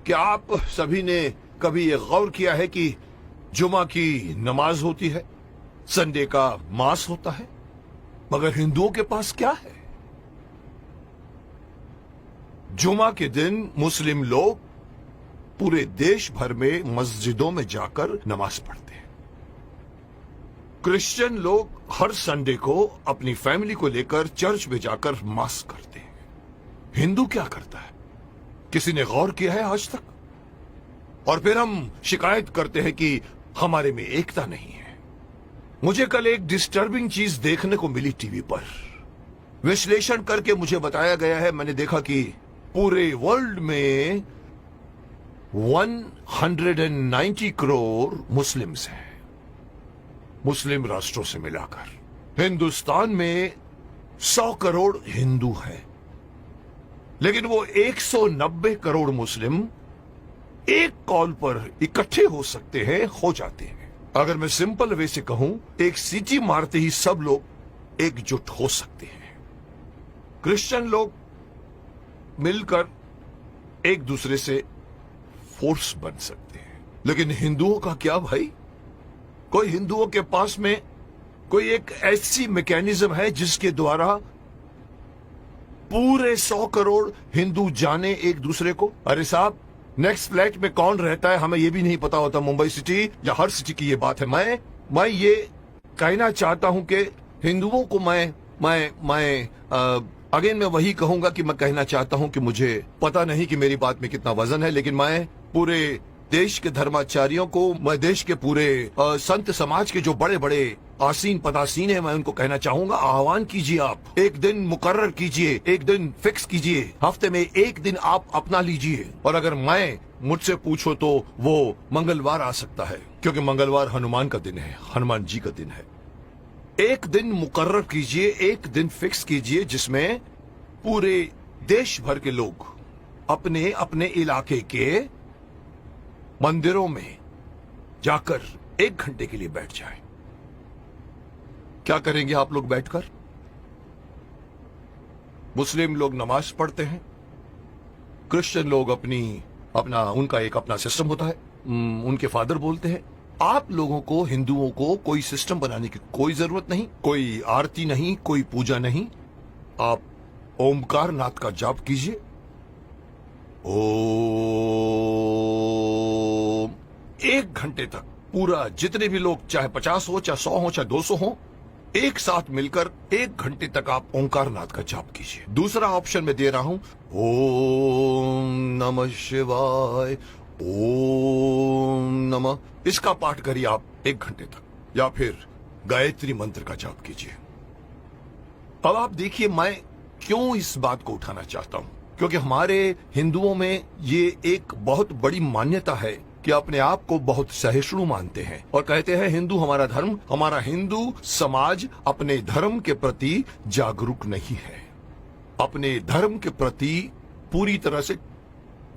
क्या आप सभी ने कभी ये गौर किया है कि जुमा की नमाज होती है, संडे का मास होता है, मगर हिंदुओं के पास क्या है? जुमा के दिन मुस्लिम लोग पूरे देश भर में मस्जिदों में जाकर नमाज पढ़ते हैं। क्रिश्चियन लोग हर संडे को अपनी फैमिली को लेकर चर्च में जाकर मास करते हैं। हिंदू क्या करता है? किसी ने गौर किया है आज तक? और फिर हम शिकायत करते हैं कि हमारे में एकता नहीं है। मुझे कल एक डिस्टर्बिंग चीज देखने को मिली टीवी पर। विश्लेषण करके मुझे बताया गया है, मैंने देखा कि पूरे वर्ल्ड में 190 करोड़ मुस्लिम्स हैं, मुस्लिम राष्ट्रों से मिलाकर। हिंदुस्तान में 100 करोड़ हिंदू हैं, लेकिन वो 190 करोड़ मुस्लिम एक कॉल पर इकट्ठे हो सकते हैं, हो जाते हैं। अगर मैं सिंपल वे से कहूं, एक सीटी मारते ही सब लोग एकजुट हो सकते हैं। क्रिश्चियन लोग मिलकर एक दूसरे से फोर्स बन सकते हैं, लेकिन हिंदुओं का क्या भाई? कोई हिंदुओं के पास में कोई एक ऐसी मैकेनिज्म है जिसके द्वारा पूरे 100 करोड़ हिंदू जाने एक दूसरे को? अरे साहब, नेक्स्ट फ्लैट में कौन रहता है हमें ये भी नहीं पता होता। मुंबई सिटी या हर सिटी की ये बात है। मैं ये कहना चाहता हूं कि हिंदुओं को मैं अगेन मैं वही कहूंगा कि मैं कहना चाहता हूं कि मुझे पता नहीं कि मेरी बात में कितना वजन है, लेकिन मैं पूरे देश के धर्माचार्यों को, मैं देश के पूरे संत समाज के जो बड़े बड़े आसीन पदासीन है, मैं उनको कहना चाहूंगा, आह्वान कीजिए, आप एक दिन मुकर्रर कीजिए, एक दिन फिक्स कीजिए, हफ्ते में एक दिन आप अपना लीजिए। और अगर मुझसे पूछो तो वो मंगलवार आ सकता है, क्योंकि मंगलवार हनुमान का दिन है, हनुमान जी का दिन है। एक दिन मुकर्रर कीजिए, एक दिन फिक्स कीजिए, जिसमें पूरे देश भर के लोग अपने अपने इलाके के मंदिरों में जाकर 1 घंटे के लिए बैठ जाएं। क्या करेंगे आप लोग बैठकर? मुस्लिम लोग नमाज पढ़ते हैं, क्रिश्चियन लोग उनका एक अपना सिस्टम होता है, उनके फादर बोलते हैं। आप लोगों को, हिंदुओं को, कोई सिस्टम बनाने की कोई जरूरत नहीं, कोई आरती नहीं, कोई पूजा नहीं। आप ओमकार नाथ का जाप कीजिए। ओम, 1 घंटे तक पूरा, जितने भी लोग, चाहे 50 हो, चाहे 100 हो, चाहे 200 हो, एक साथ मिलकर 1 घंटे तक आप ओंकार नाथ का जाप कीजिए। दूसरा ऑप्शन मैं दे रहा हूं, ओम नमः शिवाय, ओम नमः, इसका पाठ करिए आप 1 घंटे तक, या फिर गायत्री मंत्र का जाप कीजिए। अब आप देखिए मैं क्यों इस बात को उठाना चाहता हूं, क्योंकि हमारे हिंदुओं में ये एक बहुत बड़ी मान्यता है कि अपने आप को बहुत सहिष्णु मानते हैं और कहते हैं हिंदू हमारा धर्म, हमारा हिंदू समाज अपने धर्म के प्रति जागरूक नहीं है, अपने धर्म के प्रति पूरी तरह से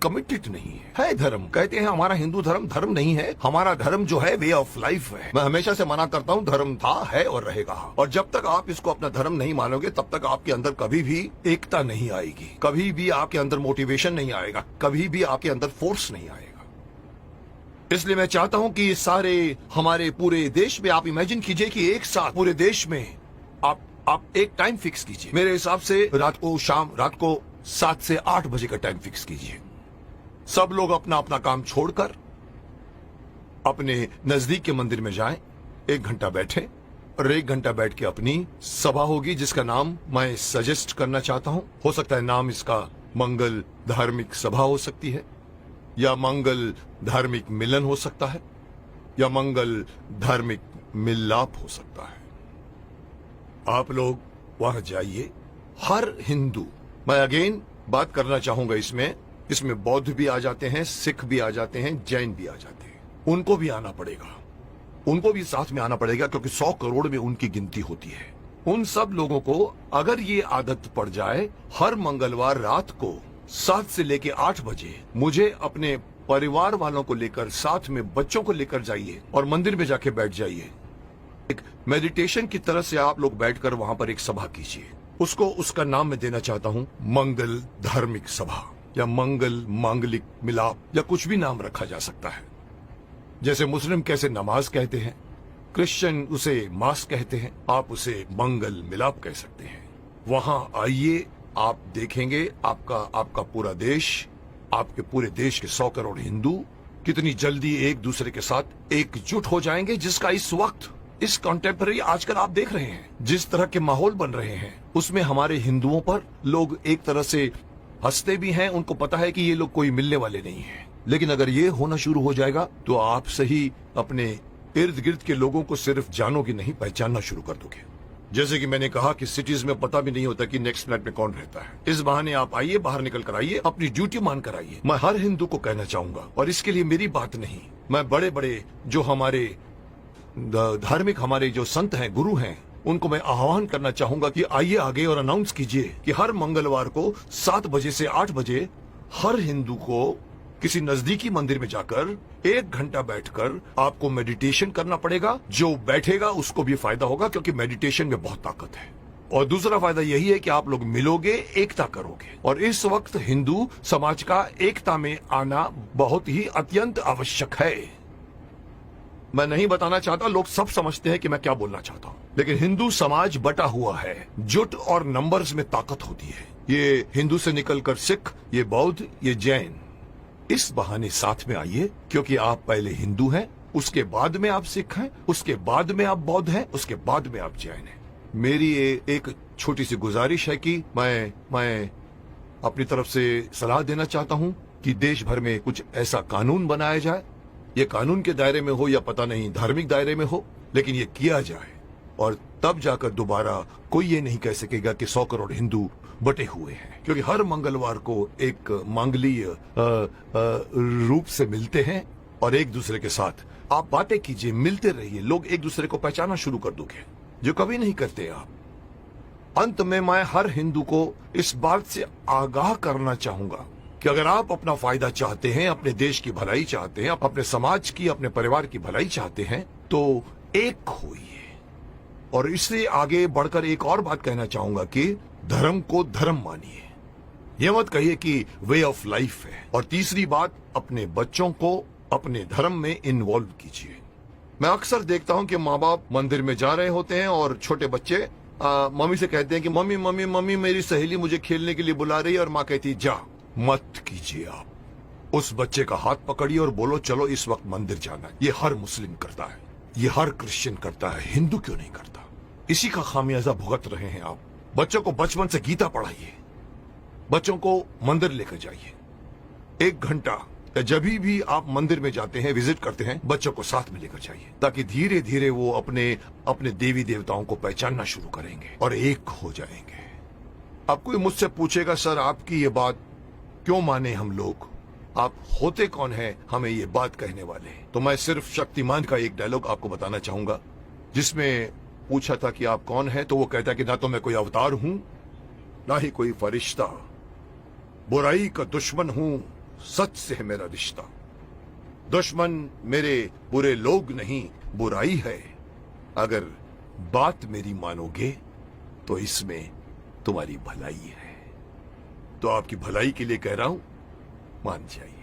कमिटेड नहीं है। धर्म कहते हैं हमारा हिंदू धर्म धर्म नहीं है, हमारा धर्म जो है वे ऑफ लाइफ है। मैं हमेशा से मना करता हूं, धर्म था, है और रहेगा। और जब तक आप इसको अपना धर्म नहीं मानोगे, तब तक आपके अंदर कभी भी एकता नहीं आएगी, कभी भी आपके अंदर मोटिवेशन नहीं आएगा, कभी भी आपके अंदर फोर्स नहीं आएगा। इसलिए मैं चाहता हूं कि सारे हमारे पूरे देश में, आप इमेजिन कीजिए कि एक साथ पूरे देश में आप एक टाइम फिक्स कीजिए। मेरे हिसाब से रात को 7 से 8 बजे का टाइम फिक्स कीजिए। सब लोग अपना अपना काम छोड़कर अपने नजदीक के मंदिर में जाएं, 1 घंटा बैठें और 1 घंटा बैठ के अपनी सभा होगी, जिसका नाम मैं सजेस्ट करना चाहता हूं। हो सकता है नाम इसका मंगल धार्मिक सभा हो सकती है, या मंगल धार्मिक मिलन हो सकता है, या मंगल धार्मिक मिलाप हो सकता है। आप लोग वहां जाइए। हर हिंदू, मैं अगेन बात करना चाहूंगा, इसमें बौद्ध भी आ जाते हैं, सिख भी आ जाते हैं, जैन भी आ जाते हैं, उनको भी आना पड़ेगा, उनको भी साथ में आना पड़ेगा, क्योंकि 100 करोड़ में उनकी गिनती होती है। उन सब लोगों को अगर ये आदत पड़ जाए, हर मंगलवार रात को 7 से लेके 8 बजे मुझे अपने परिवार वालों को लेकर, साथ में बच्चों को लेकर जाइए और मंदिर में जाके बैठ जाइए। एक मेडिटेशन की तरह से आप लोग बैठकर वहां पर एक सभा कीजिए। उसका नाम मैं देना चाहता हूं मंगल धार्मिक सभा। या मंगल, मांगलिक, मिलाप या कुछ भी नाम रखा जा सकता है। जैसे मुस्लिम कैसे नमाज कहते हैं, क्रिश्चियन उसे मास कहते हैं, आप उसे मंगल मिलाप कह सकते हैं। वहां आइए, आप देखेंगे आपका पूरा देश, आपके पूरे देश के 100 करोड़ हिंदू कितनी जल्दी एक दूसरे के साथ एकजुट हो जाएंगे, जिसका इस वक्त, इस कॉन्टेम्पररी आजकल आप देख रहे हैं जिस तरह के माहौल बन रहे हैं, उसमें हमारे हिंदुओं पर लोग एक तरह से हंसते भी हैं। उनको पता है कि ये लोग कोई मिलने वाले नहीं हैं। लेकिन अगर ये होना शुरू हो जाएगा तो आप सही अपने इर्द गिर्द के लोगों को सिर्फ जानोगे नहीं, पहचानना शुरू कर दोगे। जैसे कि मैंने कहा कि सिटीज में पता भी नहीं होता कि नेक्स्ट फ्लैट में कौन रहता है। इस बहाने आप आइए, बाहर निकल कर आइए, अपनी ड्यूटी मान कर आइए। मैं हर हिंदू को कहना चाहूंगा, और इसके लिए मेरी बात नहीं, मैं बड़े बड़े जो हमारे धार्मिक हमारे जो संत हैं, गुरु हैं, उनको मैं आह्वान करना चाहूंगा कि आइए आगे और अनाउंस कीजिए कि हर मंगलवार को 7 बजे से 8 बजे हर हिंदू को किसी नजदीकी मंदिर में जाकर 1 घंटा बैठकर आपको मेडिटेशन करना पड़ेगा। जो बैठेगा उसको भी फायदा होगा, क्योंकि मेडिटेशन में बहुत ताकत है। और दूसरा फायदा यही है कि आप लोग मिलोगे, एकता करोगे। और इस वक्त हिंदू समाज का एकता में आना बहुत ही अत्यंत आवश्यक है। मैं नहीं बताना चाहता, लोग सब समझते हैं कि मैं क्या बोलना चाहता हूं, लेकिन हिंदू समाज बटा हुआ है। जुट और नंबर्स में ताकत होती है। ये हिंदू से निकलकर सिख, ये बौद्ध, ये जैन, इस बहाने साथ में आइए, क्योंकि आप पहले हिंदू हैं, उसके बाद में आप सिख हैं, उसके बाद में आप बौद्ध हैं, उसके बाद में आप जैन हैं। मेरी एक छोटी सी गुजारिश है कि मैं अपनी तरफ से सलाह देना चाहता हूं कि देश भर में कुछ ऐसा कानून बनाया जाए, ये कानून के दायरे में हो या पता नहीं धार्मिक दायरे में हो, लेकिन ये किया जाए। और तब जाकर दोबारा कोई ये नहीं कह सकेगा कि 100 करोड़ हिंदू बटे हुए हैं, क्योंकि हर मंगलवार को एक मांगलीय रूप से मिलते हैं और एक दूसरे के साथ आप बातें कीजिए, मिलते रहिए, लोग एक दूसरे को पहचानना शुरू कर दोगे, जो कभी नहीं करते आप। अंत में मैं हर हिंदू को इस बात से आगाह करना चाहूंगा कि अगर आप अपना फायदा चाहते हैं, अपने देश की भलाई चाहते हैं, अपने समाज की, अपने परिवार की भलाई चाहते हैं, तो एक होइए। और इससे आगे बढ़कर एक और बात कहना चाहूंगा कि धर्म को धर्म मानिए, यह मत कहिए कि वे ऑफ लाइफ है। और तीसरी बात, अपने बच्चों को अपने धर्म में इन्वॉल्व कीजिए। मैं अक्सर देखता हूं कि माँ बाप मंदिर में जा रहे होते हैं और छोटे बच्चे मम्मी से कहते हैं कि मम्मी मम्मी मम्मी मेरी सहेली मुझे खेलने के लिए बुला रही है, और माँ कहती है जा मत कीजिए। आप उस बच्चे का हाथ पकड़िए और बोलो चलो इस वक्त मंदिर जाना है। ये हर मुस्लिम करता है, ये हर क्रिश्चियन करता है, हिंदू क्यों नहीं करता? इसी का खामियाजा भुगत रहे हैं आप। बच्चों को बचपन से गीता पढ़ाइए, बच्चों को मंदिर लेकर जाइए। 1 घंटा या जब भी आप मंदिर में जाते हैं, विजिट करते हैं, बच्चों को साथ में लेकर जाइए, ताकि धीरे धीरे वो अपने देवी देवताओं को पहचानना शुरू करेंगे और एक हो जाएंगे। अब कोई मुझसे पूछेगा सर आपकी ये बात क्यों माने हम लोग, आप होते कौन है हमें ये बात कहने वाले? तो मैं सिर्फ शक्तिमान का एक डायलॉग आपको बताना चाहूंगा, जिसमें पूछा था कि आप कौन है, तो वो कहता है कि ना तो मैं कोई अवतार हूं, ना ही कोई फरिश्ता, बुराई का दुश्मन हूं, सच से है मेरा रिश्ता। दुश्मन मेरे बुरे लोग नहीं, बुराई है। अगर बात मेरी मानोगे तो इसमें तुम्हारी भलाई है। तो आपकी भलाई के लिए कह रहा हूं, मान जाइए।